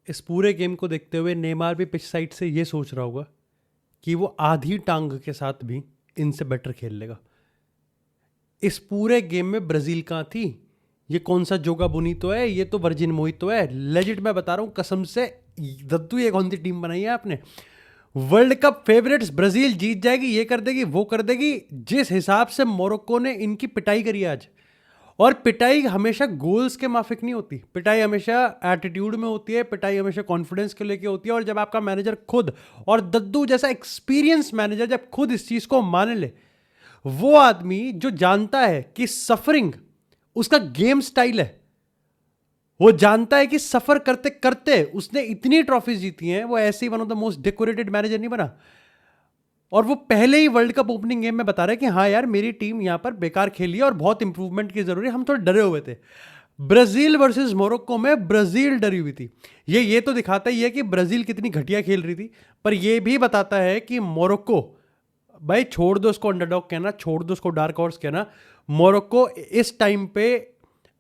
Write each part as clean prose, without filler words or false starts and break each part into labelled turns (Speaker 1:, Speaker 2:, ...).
Speaker 1: इस पूरे गेम को देखते हुए नेमार भी पिच साइड से ये सोच रहा होगा कि वो आधी टांग के साथ भी इनसे बेटर खेल लेगा। इस पूरे गेम में ब्राजील कहाँ थी? ये कौन सा जोगा बोनीतो है? ये तो वर्जिन मोहितो है। लेजिट मैं बता रहा हूँ कसम से, दद्दू ये कौन सी टीम बनाई है आपने? वर्ल्ड कप फेवरेट्स ब्राजील जीत जाएगी, ये कर देगी, वो कर देगी। जिस हिसाब से मोरक्को ने इनकी पिटाई करी आज, और पिटाई हमेशा गोल्स के माफिक नहीं होती, पिटाई हमेशा एटीट्यूड में होती है, पिटाई हमेशा कॉन्फिडेंस के लेके होती है। और जब आपका मैनेजर खुद, और दद्दू जैसा एक्सपीरियंस मैनेजर जब खुद इस चीज को मान ले, वो आदमी जो जानता है कि सफरिंग उसका गेम स्टाइल है, वो जानता है कि सफर करते करते उसने इतनी ट्रॉफीज जीती हैं, वो ऐसे ही one of the most decorated manager नहीं बना। और वो पहले ही वर्ल्ड कप ओपनिंग गेम में बता रहा है कि हाँ यार, मेरी टीम यहां पर बेकार खेली है और बहुत इंप्रूवमेंट की जरूरत है, हम थोड़े डरे हुए थे। ब्राजील वर्सेस मोरक्को में ब्राजील डरी हुई थी। ये तो दिखाता ही है कि ब्राजील कितनी घटिया खेल रही थी, पर ये भी बताता है कि मोरक्को, भाई छोड़ दो उसको अंडरडॉग कहना, छोड़ दो उसको डार्क हॉर्स कहना, मोरक्को इस टाइम पे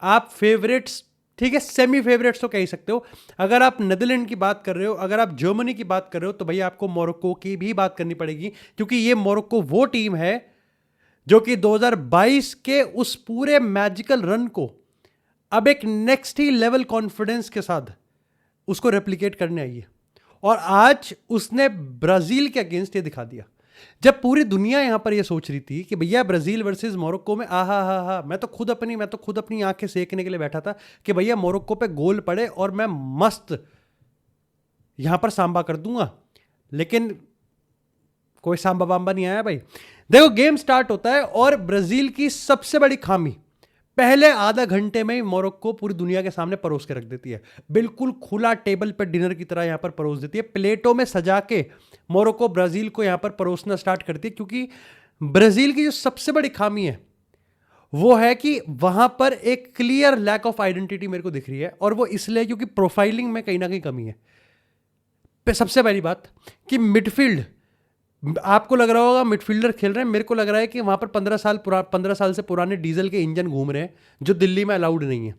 Speaker 1: आप फेवरेट्स, ठीक है, सेमी फेवरेट्स तो कह ही सकते हो। अगर आप नीदरलैंड की बात कर रहे हो, अगर आप जर्मनी की बात कर रहे हो, तो भैया आपको मोरक्को की भी बात करनी पड़ेगी, क्योंकि ये मोरक्को वो टीम है जो कि 2022 के उस पूरे मैजिकल रन को अब एक नेक्स्ट ही लेवल कॉन्फिडेंस के साथ उसको रेप्लिकेट करने आई है। और आज उसने ब्राजील के अगेंस्ट ये दिखा दिया। जब पूरी दुनिया यहां पर ये सोच रही थी कि भैया ब्राजील वर्सेस मोरक्को में हा, मैं तो खुद अपनी आंखें सेकने के लिए बैठा था कि भैया मोरक्को पे गोल पड़े और मैं मस्त यहां पर सांबा कर दूंगा, लेकिन कोई सांबा बांबा नहीं आया भाई। देखो, गेम स्टार्ट होता है और ब्राजील की सबसे बड़ी खामी, पहले आधा घंटे में ही मोरक्को पूरी दुनिया के सामने परोस के रख देती है। बिल्कुल खुला टेबल पर डिनर की तरह यहां पर परोस देती है, प्लेटों में सजा के मोरक्को ब्राजील को यहां पर परोसना स्टार्ट करती है। क्योंकि ब्राजील की जो सबसे बड़ी खामी है वो है कि वहां पर एक क्लियर लैक ऑफ आइडेंटिटी मेरे को दिख रही है, और वो इसलिए क्योंकि प्रोफाइलिंग में कहीं ना कहीं कमी है। सबसे पहली बात कि मिडफील्ड, आपको लग रहा होगा मिडफील्डर खेल रहे हैं, मेरे को लग रहा है कि वहां पर 15 साल से पुराने डीजल के इंजन घूम रहे हैं, जो दिल्ली में अलाउड नहीं है।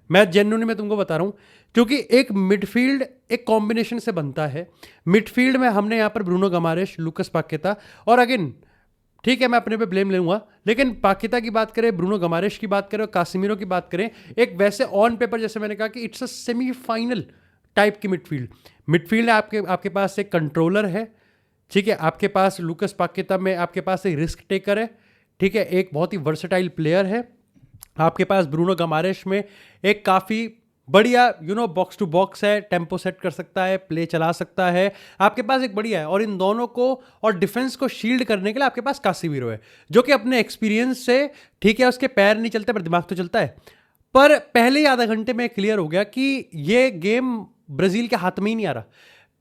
Speaker 1: मैं जेन्युइनली मैं तुमको बता रहा हूं, क्योंकि एक मिडफील्ड एक कॉम्बिनेशन से बनता है। मिडफील्ड में हमने यहां पर ब्रूनो गमारेश, लुकस पाकेता, और अगेन ठीक है मैं अपने पे ब्लेम लूंगा, लेकिन पाकेता की बात करें, ब्रूनो गमारेश की बात करें, कासिमिरो की बात करें, एक वैसे ऑन पेपर जैसे मैंने कहा कि इट्स अ सेमीफाइनल टाइप की मिडफील्ड है। आपके पास एक कंट्रोलर है, ठीक है, आपके पास लुकस पाकेता में आपके पास एक रिस्क टेकर है, ठीक है, एक बहुत ही वर्सेटाइल प्लेयर है। आपके पास ब्रूनो गमारेश में एक काफ़ी बढ़िया बॉक्स टू बॉक्स है, टेम्पो सेट कर सकता है, प्ले चला सकता है, आपके पास एक बढ़िया है। और इन दोनों को और डिफेंस को शील्ड करने के लिए आपके पास कासिमिरो है, जो कि अपने एक्सपीरियंस से, ठीक है, उसके पैर नहीं चलते पर दिमाग तो चलता है। पर पहले ही आधा घंटे में क्लियर हो गया कि ये गेम ब्राजील के हाथ में ही नहीं आ रहा।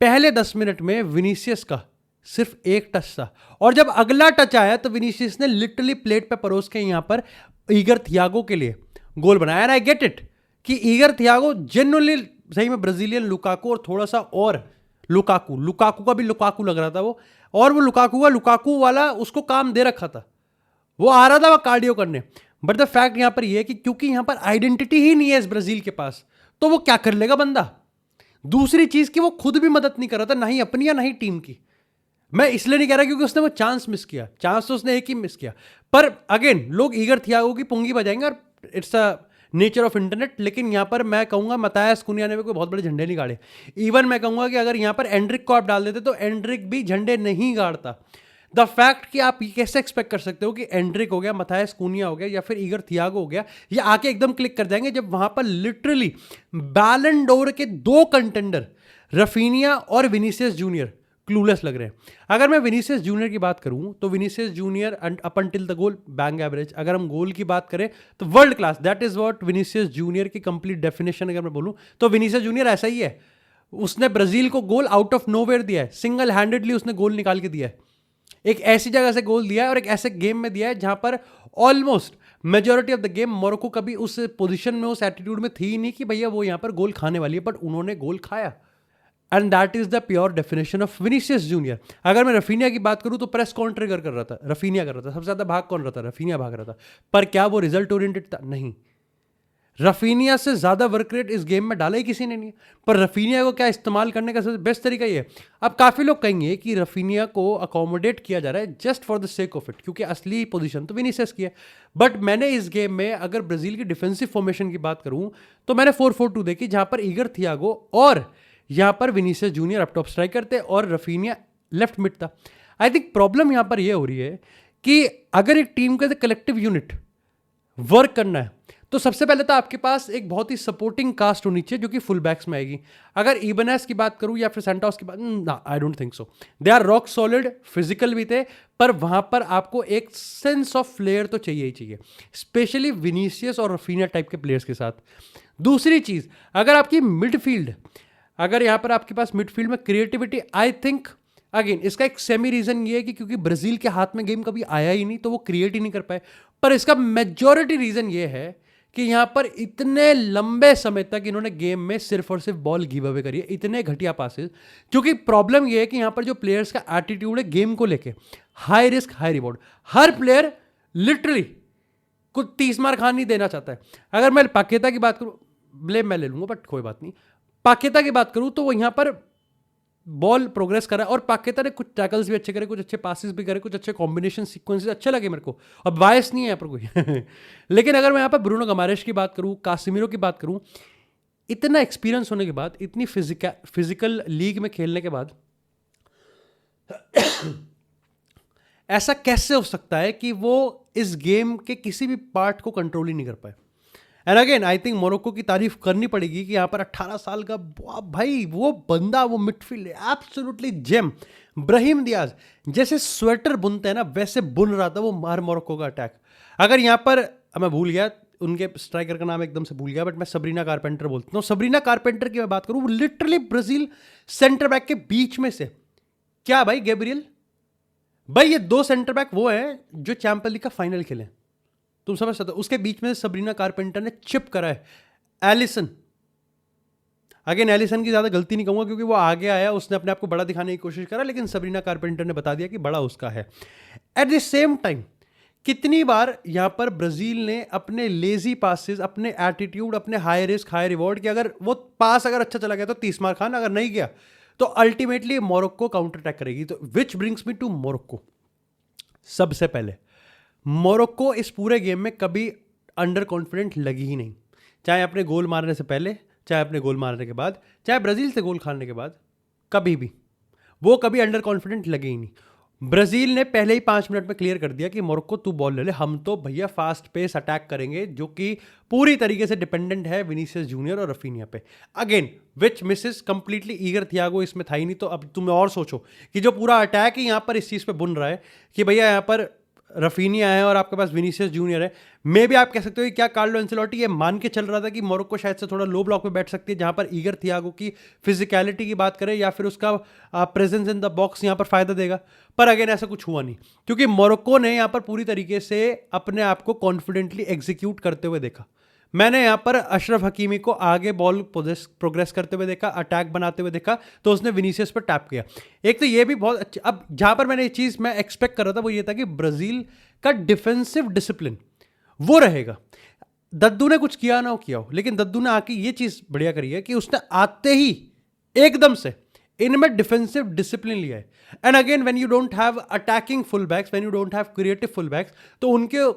Speaker 1: पहले 10 मिनट में विनीसियस का सिर्फ एक टच था, और जब अगला टच आया तो विनीसियस ने लिटरली प्लेट पे परोस के यहां पर ईगर थियागो के लिए गोल बनाया। एंड आई गेट इट कि ईगर थियागो जेन्युइनली सही में ब्राजीलियन लुकाकू, और थोड़ा सा और लुकाकू का भी लुकाकू लग रहा था वो, और वो लुकाकू वाला उसको काम दे रखा था, वो आ रहा था वो कार्डियो करने। बट द फैक्ट यहां पर ये है कि क्योंकि यहां पर आइडेंटिटी ही नहीं है इस ब्राजील के पास, तो वो क्या कर लेगा बंदा। दूसरी चीज की वो खुद भी मदद नहीं कर रहा था, ना ही अपनी या ना ही टीम की। मैं इसलिए नहीं कह रहा क्योंकि उसने वो चांस मिस किया, चांस तो उसने एक ही मिस किया। पर अगेन लोग ईगर थियागो की पुंगी बजाएंगे, और it's a nature of internet. लेकिन यहां पर मैं कहूंगा मतायस कुनिया ने भी कोई बहुत बड़े झंडे नहीं गाड़े। इवन मैं कहूंगा कि अगर यहां पर एंड्रिक को आप डाल देते तो एंड्रिक भी झंडे नहीं गाड़ता। द फैक्ट कि आप कैसे एक्सपेक्ट कर सकते हो कि एंड्रिक हो गया, मथायस कुनिया हो गया, या फिर ईगर थियागो हो गया, ये आके एकदम क्लिक कर जाएंगे, जब वहां पर लिटरली बैलन डोर के 2 कंटेंडर रफीनिया और विनीसियस जूनियर क्लूलेस लग रहे हैं। अगर मैं विनीसियस जूनियर की बात करूं तो Vinicius junior up until the goal bang average. अगर हम गोल की बात करें तो world class, that is what Vinicius junior की कंप्लीट डेफिनेशन अगर मैं बोलूं तो विनीसियस जूनियर ऐसा ही है। उसने ब्राजील को गोल आउट ऑफ नोवेयर दिया है, सिंगल हैंडेडली उसने गोल निकाल के दिया है। एक ऐसी जगह से गोल दिया है और एक ऐसे गेम में दिया है जहां पर almost majority of the game Morocco कभी उस पोजीशन में, उस एटीट्यूड में थी ही नहीं कि भैया वो यहां पर गोल खाने वाली है, बट उन्होंने गोल खाया। And that is the pure definition of Vinicius junior. अगर मैं रफीनिया की बात करूं तो प्रेस कौन ट्रिगर कर रहा था? रफीनिया कर रहा था। सबसे ज्यादा भाग कौन रहा था? रफीनिया भाग रहा था। पर क्या वो रिजल्ट ओरिएंटेड था? नहीं। रफीनिया से ज़्यादा वर्क रेट इस गेम में डाला ही किसी ने नहीं है, पर रफीनिया को क्या इस्तेमाल करने का सबसे बेस्ट तरीका ये है। अब काफ़ी लोग कहेंगे कि रफीनिया को अकोमोडेट किया जा रहा है just for the sake of it, क्योंकि असली पोजीशन तो विनीसियस की है। बट मैंने इस गेम में अगर ब्राज़ील की डिफेंसिव फॉर्मेशन की बात करूँ तो मैंने 4-4-2 देखी, जहाँ पर ईगर थियागो और यहाँ पर Vinicius junior up top striker थे और रफीनिया लेफ्ट मिड था। आई थिंक प्रॉब्लम यहाँ पर यह हो रही है कि अगर एक टीम का कलेक्टिव यूनिट वर्क करना है तो सबसे पहले तो आपके पास एक बहुत ही सपोर्टिंग कास्ट होनी चाहिए जो कि फुल बैक्स में आएगी। अगर इबनेस की बात करूं या फिर सेंटोस की बात, ना, I don't think so. They are rock solid, physical भी थे, पर वहां पर आपको एक सेंस ऑफ फ्लेयर तो चाहिए ही चाहिए, स्पेशली विनीसियस और रफीनिया टाइप के प्लेयर्स के साथ। दूसरी चीज, अगर आपकी मिडफील्ड, अगर यहां पर आपके पास मिडफील्ड में क्रिएटिविटी, आई थिंक अगेन इसका एक सेमी रीजन ये है कि क्योंकि ब्राजील के हाथ में गेम कभी आया ही नहीं तो वो क्रिएट ही नहीं कर पाए, पर इसका मेजॉरिटी रीजन ये है कि यहां पर इतने लंबे समय तक इन्होंने गेम में सिर्फ और सिर्फ बॉल गिव अवे करी है, इतने घटिया पासेस। क्योंकि प्रॉब्लम यह है कि यहां पर जो प्लेयर्स का एटीट्यूड है गेम को लेके, हाई रिस्क हाई रिवॉर्ड, हर प्लेयर लिटरली कुछ 30 मार खान नहीं देना चाहता है। अगर मैं पाकेता की बात करूं, ब्लेम मैं ले लूंगा बट कोई बात नहीं, पाकेता की बात करूं तो वो यहां पर बॉल प्रोग्रेस करा और पाकेता ने कुछ टैकल्स भी अच्छे करे, कुछ अच्छे पासेस भी करे, कुछ अच्छे कॉम्बिनेशन सीक्वेंसेस अच्छे लगे मेरे को, और बायस नहीं है यहाँ पर कोई लेकिन अगर मैं यहाँ पर ब्रूनो गमारेश की बात करूँ, कासिमिरो की बात करूँ, इतना एक्सपीरियंस होने के बाद, इतनी फिजिकल लीग में खेलने के बाद ऐसा कैसे हो सकता है कि वो इस गेम के किसी भी पार्ट को कंट्रोल ही नहीं कर पाए। And again I think Morocco की तारीफ करनी पड़ेगी कि यहाँ पर 18 साल का भाई वो बंदा, वो midfield absolutely GeM, Brahim Diya's जैसे स्वेटर बुनते हैं ना वैसे बुन रहा था वो मार मोरक्को का अटैक। अगर यहाँ पर मैं भूल गया उनके स्ट्राइकर का नाम, एकदम से भूल गया, बट मैं सबरीना कारपेंटर बोलता हूँ। सबरीना कारपेंटर की मैं बात करूँ, लिटरली ब्राजील सेंटर बैक के बीच में से, क्या भाई गैब्रियल भाई, ये 2 सेंटर बैक वो है जो चैंपियंस लीग का फाइनल खेले, तुम समझ सकते हो। उसके बीच में सबरीना कारपेंटर ने चिप करा है एलिसन। अगेन एलिसन की ज्यादा गलती नहीं कहूंगा क्योंकि वो आगे आया, उसने अपने आप को बड़ा दिखाने की कोशिश करा, लेकिन सबरीना कारपेंटर ने बता दिया कि बड़ा उसका है। एट द सेम टाइम कितनी बार यहां पर ब्राजील ने अपने लेजी पासेस, अपने एटीट्यूड, अपने हाई रिस्क हाई रिवॉर्ड के, अगर वो पास अगर अच्छा चला गया तो 30 मार खान, अगर नहीं गया तो अल्टीमेटली मोरक्को काउंटर अटैक करेगी। तो which brings me to Morocco. सबसे पहले मोरक्को इस पूरे गेम में कभी अंडर कॉन्फिडेंट लगी ही नहीं, चाहे अपने गोल मारने से पहले, चाहे अपने गोल मारने के बाद, चाहे ब्राजील से गोल खाने के बाद, कभी भी वो कभी अंडर कॉन्फिडेंट लगे ही नहीं। ब्राजील ने पहले ही 5 मिनट में क्लियर कर दिया कि मोरक्को तू बॉल ले ले, हम तो भैया फास्ट पेस अटैक करेंगे, जो कि पूरी तरीके से डिपेंडेंट है विनीसियस जूनियर और रफीनिया पे। Again which Mrs completely, eager Thiago इसमें था ही नहीं। तो अब तुम और सोचो कि जो पूरा अटैक ही यहाँ पर इस चीज़ पे बुन रहा है कि भैया यहाँ पर रफीनिया है और आपके पास विनीसियस जूनियर है। मे भी आप कह सकते हो कि क्या कार्लो एंसेलोटी ये मान के चल रहा था कि मोरक्को शायद से थोड़ा लो ब्लॉक में बैठ सकती है, जहां पर ईगर थियागो की फिजिकलिटी की बात करें या फिर उसका प्रेजेंस इन द बॉक्स यहां पर फायदा देगा। पर अगेन ऐसा कुछ हुआ नहीं, क्योंकि मोरक्को ने यहां पर पूरी तरीके से अपने आप को कॉन्फिडेंटली एग्जीक्यूट करते हुए देखा। मैंने यहाँ पर अशरफ हकीमी को आगे बॉल प्रोग्रेस करते हुए देखा, अटैक बनाते हुए देखा, तो उसने विनीसियस पर टैप किया। एक तो ये भी बहुत अच्छा। अब जहाँ पर मैंने ये चीज़ मैं एक्सपेक्ट कर रहा था वो ये था कि ब्राज़ील का डिफेंसिव डिसिप्लिन वो रहेगा। दद्दू ने कुछ किया ना हो किया हो, लेकिन दद्दू ने आके ये चीज़ बढ़िया करी है कि उसने आते ही एकदम से इनमें डिफेंसिव डिसिप्लिन लिया है। And again when you don't have attacking full backs, when you don't have creative full backs, तो उनके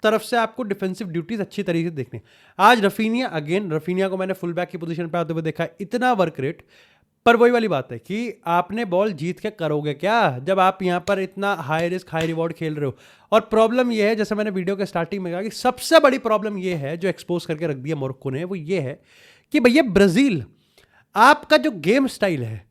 Speaker 1: तरफ से आपको डिफेंसिव ड्यूटीज अच्छी तरीके से देखनी। आज रफीनिया, अगेन रफीनिया को मैंने फुल बैक की पोजीशन पे आते हुए देखा, इतना वर्क रेट, पर वही वाली बात है कि आपने बॉल जीत के करोगे क्या जब आप यहाँ पर इतना हाई रिस्क हाई रिवॉर्ड खेल रहे हो। और प्रॉब्लम ये है, जैसे मैंने वीडियो के स्टार्टिंग में कहा कि सबसे बड़ी प्रॉब्लम ये है जो एक्सपोज करके रख दिया मोरक्को ने, वो ये है कि भैया ब्राजील, आपका जो गेम स्टाइल है,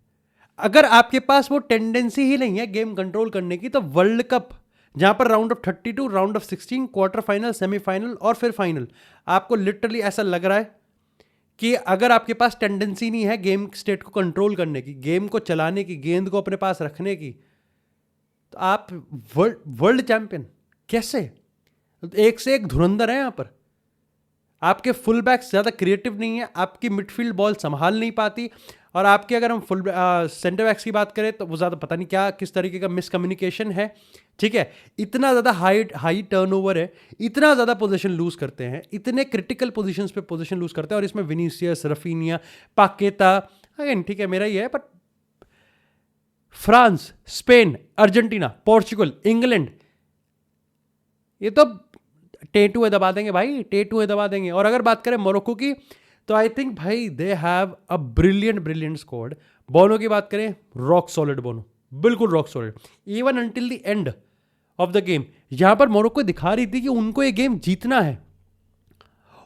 Speaker 1: अगर आपके पास वो टेंडेंसी ही नहीं है गेम कंट्रोल करने की, तो वर्ल्ड कप जहां पर round of 32, round of 16, quarter final, semifinal और फिर फाइनल, आपको लिटरली ऐसा लग रहा है कि अगर आपके पास टेंडेंसी नहीं है गेम स्टेट को कंट्रोल करने की, गेम को चलाने की, गेंद को अपने पास रखने की, तो आप वर्ल्ड चैंपियन कैसे? एक से एक धुरंधर है यहां पर। आपके फुल बैक्स ज्यादा क्रिएटिव नहीं है, आपकी मिडफील्ड बॉल संभाल नहीं पाती, और आपके अगर हम फुल सेंटर बैक्स की बात करें तो वो ज़्यादा पता नहीं क्या किस तरीके का मिसकम्युनिकेशन है, ठीक है। इतना ज़्यादा हाई टर्नओवर है, इतना ज़्यादा पोजीशन लूज करते हैं, इतने क्रिटिकल पोजीशंस पे पोजीशन लूज करते हैं, और इसमें विनीसियस, रफीनिया, पाकेता, अगेन ठीक है मेरा ही है, but France, Spain, Argentina, Portugal, England, ये तो टेटू दबा देंगे भाई, टेटू दबा देंगे। और अगर बात करें मोरक्को की, तो आई थिंक भाई they have a brilliant squad. Bono की बात करें, रॉक सॉलिड बोनो, बिल्कुल rock solid, even until the end of the game. यहां पर मोरक्को दिखा रही थी कि उनको ये गेम जीतना है,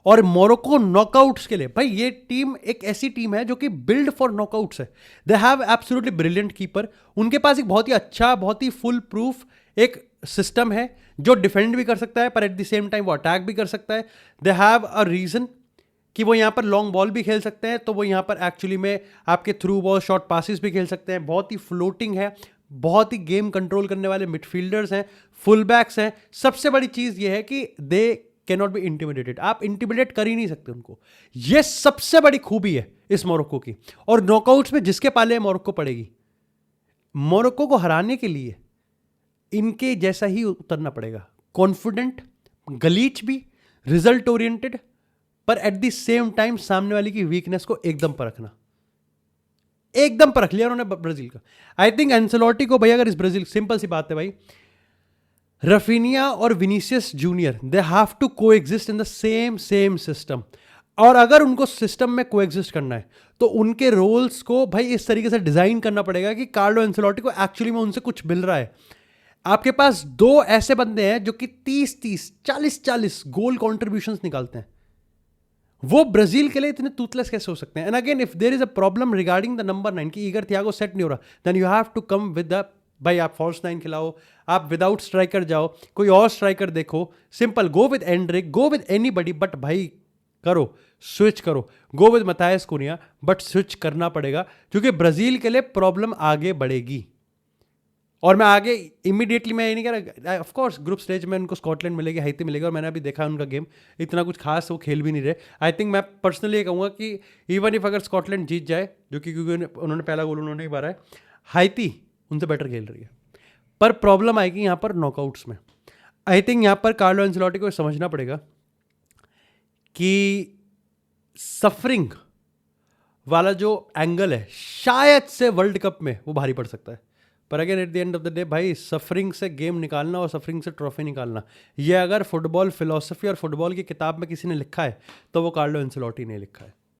Speaker 1: और मोरक्को नॉकआउट्स के लिए, भाई ये टीम एक ऐसी टीम है जो कि बिल्ड फॉर नॉकआउट्स है। They have absolutely brilliant keeper, उनके पास एक बहुत ही अच्छा, बहुत ही फुल प्रूफ एक सिस्टम है जो डिफेंड भी कर सकता है, पर एट द सेम टाइम वो अटैक भी कर सकता है। दे हैव अ रीजन कि वो यहाँ पर लॉन्ग बॉल भी खेल सकते हैं, तो वो यहाँ पर एक्चुअली में आपके थ्रू बॉल शॉर्ट पासिस भी खेल सकते हैं। बहुत ही फ्लोटिंग है, बहुत ही गेम कंट्रोल करने वाले मिडफील्डर्स हैं, फुल बैक्स हैं। सबसे बड़ी चीज़ ये है कि they can not be intimidated, आप इंटिमिडेट कर ही नहीं सकते उनको। ये सबसे बड़ी खूबी है इस मोरक्को की। और नॉकआउट्स में जिसके पाले मोरक्को पड़ेगी, मोरक्को को हराने के लिए इनके जैसा ही उतरना पड़ेगा, कॉन्फिडेंट, गलीच भी, रिजल्ट ओरिएंटेड, पर एट द सेम टाइम सामने वाले की वीकनेस को एकदम परखना। एकदम परख लिया उन्होंने ब्राजील का। आई थिंक एंसेलोटी को भाई, अगर इस ब्राजील, सिंपल सी बात है भाई, रफीनिया और Vinicius junior, they have to coexist in the same system. और अगर उनको सिस्टम में को एग्जिस्ट करना है तो उनके रोल्स को भाई इस तरीके से डिजाइन करना पड़ेगा कि कार्लो एंसेलोटी को एक्चुअली में उनसे कुछ मिल रहा है। आपके पास दो ऐसे बंदे हैं जो कि 30-30, 40-40 गोल कॉन्ट्रीब्यूशंस निकालते हैं। वो ब्राजील के लिए इतने टूथलेस कैसे हो सकते हैं? And again, if there is a problem regarding the number 9 कि ईगर थियागो सेट नहीं हो रहा, then you have to come with the, भाई आप फॉल्स 9 खिलाओ, आप विदाउट स्ट्राइकर जाओ, कोई और स्ट्राइकर देखो, simple, go with Endrick, go with anybody, but भाई करो, स्विच करो, go with Matheus Cunha, but switch करना पड़ेगा, क्योंकि ब्राजील के लिए प्रॉब्लम आगे बढ़ेगी। और मैं आगे इमीडिएटली, मैं ये नहीं कह रहा, ऑफ कोर्स ग्रुप स्टेज में उनको स्कॉटलैंड मिलेगी, हाइती मिलेगी, और मैंने अभी देखा उनका गेम, इतना कुछ खास वो खेल भी नहीं रहे। आई थिंक मैं पर्सनली ये कहूँगा कि इवन इफ अगर स्कॉटलैंड जीत जाए, जो कि क्योंकि उन्होंने पहला गोल उन्होंने ही मारा है, हाइती उनसे बेटर खेल रही है, पर प्रॉब्लम आएगी यहाँ पर नॉकआउट्स में। आई थिंक यहाँ पर कार्लो एंसेलोटी को समझना पड़ेगा कि सफरिंग वाला जो एंगल है, शायद से वर्ल्ड कप में वो भारी पड़ सकता है। पर again at the end of the day भाई, सफरिंग से गेम निकालना और सफरिंग से ट्रॉफी निकालना, ये अगर फुटबॉल फिलॉसफी और फुटबॉल की किताब में किसी ने लिखा है तो वो कार्लो एंसेलोटी ने लिखा है।